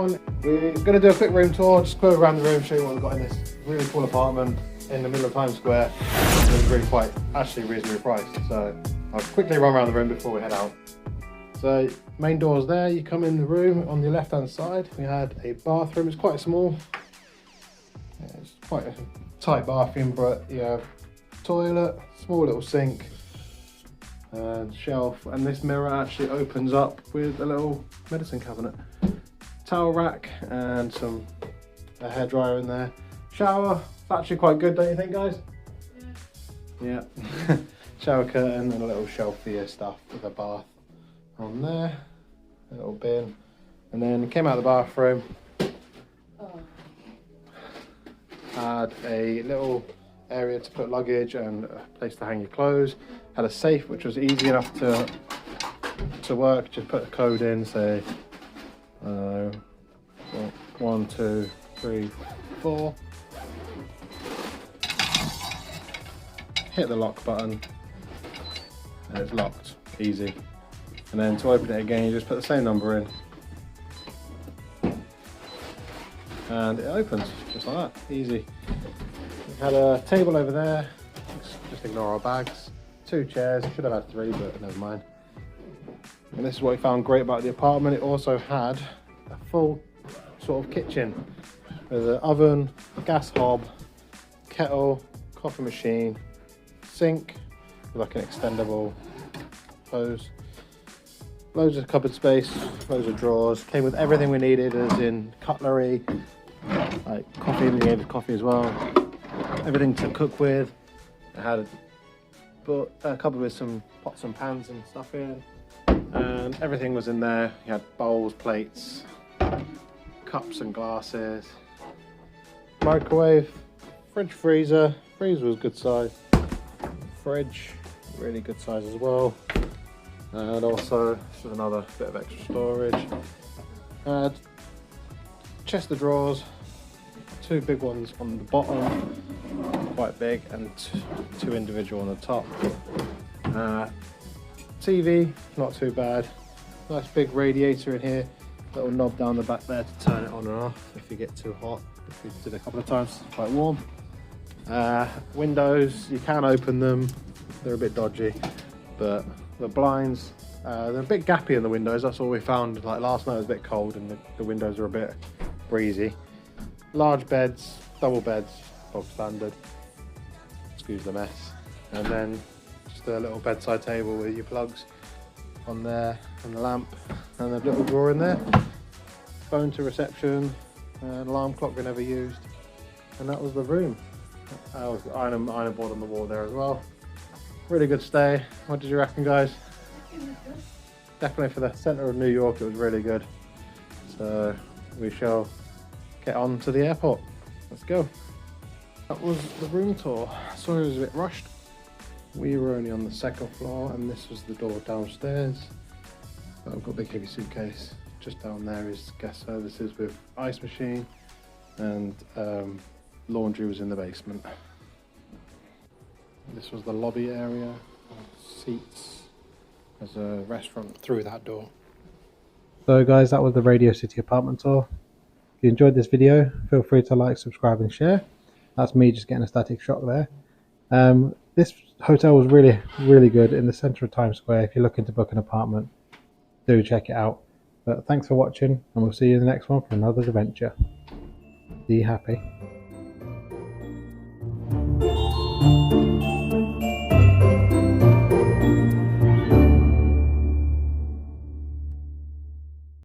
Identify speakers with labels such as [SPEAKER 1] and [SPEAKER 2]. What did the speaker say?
[SPEAKER 1] one. We're going to do a quick room tour, just go around the room, show you what we've got in this really cool apartment in the middle of Times Square. It's really quite, actually reasonably priced. So I'll quickly run around the room before we head out. So main door's there, you come in the room, on the left hand side we had a bathroom. It's quite small, it's quite a tight bathroom, but you have toilet, small little sink and shelf, and this mirror actually opens up with a little medicine cabinet, towel rack and a hairdryer in there. Shower, it's actually quite good, don't you think, guys? Yeah. Shower curtain and a little shelf for your stuff with a bath on there, a little bin, and then came out of the bathroom. Had a little area to put luggage and a place to hang your clothes. Had a safe which was easy enough to work. Just put a code in, say 1, 2, 3, 4. Hit the lock button and it's locked, easy. And then to open it again, you just put the same number in and it opens just like that, easy. We had a table over there, just ignore our bags. 2 chairs, should have had 3, but never mind. And this is what we found great about the apartment. It also had a full sort of kitchen with an oven, gas hob, kettle, coffee machine, sink with like an extendable hose, loads of cupboard space, loads of drawers. Came with everything we needed, as in cutlery, like coffee, we needed coffee as well, everything to cook with. I had a cupboard with some pots and pans and stuff in, and everything was in there. You had bowls, plates, cups and glasses, microwave, fridge, freezer. Freezer was good size, fridge really good size as well, and also this is another bit of extra storage. Had chest of drawers, 2 big ones on the bottom, quite big, and 2 individual on the top. TV, not too bad. Nice big radiator in here, little knob down the back there to turn it on and off if you get too hot. If you did a couple of times, it's quite warm. Windows, you can open them, they're a bit dodgy, but the blinds, they're a bit gappy in the windows. That's all we found. Like last night it was a bit cold and the windows are a bit breezy. Large beds, double beds, bog standard, excuse the mess. And then just a little bedside table with your plugs on there and the lamp and a little drawer in there. Phone to reception, an alarm clock we never used, and that was the room. I was iron board on the wall there as well. Really good stay. What did you reckon, guys? Definitely for the centre of New York, it was really good. So we shall get on to the airport. Let's go. That was the room tour. Sorry it was a bit rushed. We were only on the 2nd floor and this was the door downstairs. But I've got a big heavy suitcase. Just down there is guest services with ice machine, and laundry was in the basement. This was the lobby area, seats. There's a restaurant through that door. So guys, that was the Radio City apartment tour. If you enjoyed this video, feel free to like, subscribe and share. That's me just getting a static shot there. This hotel was really good in the centre of Times Square. If you're looking to book an apartment, do check it out. But thanks for watching, and we'll see you in the next one for another adventure. Be happy.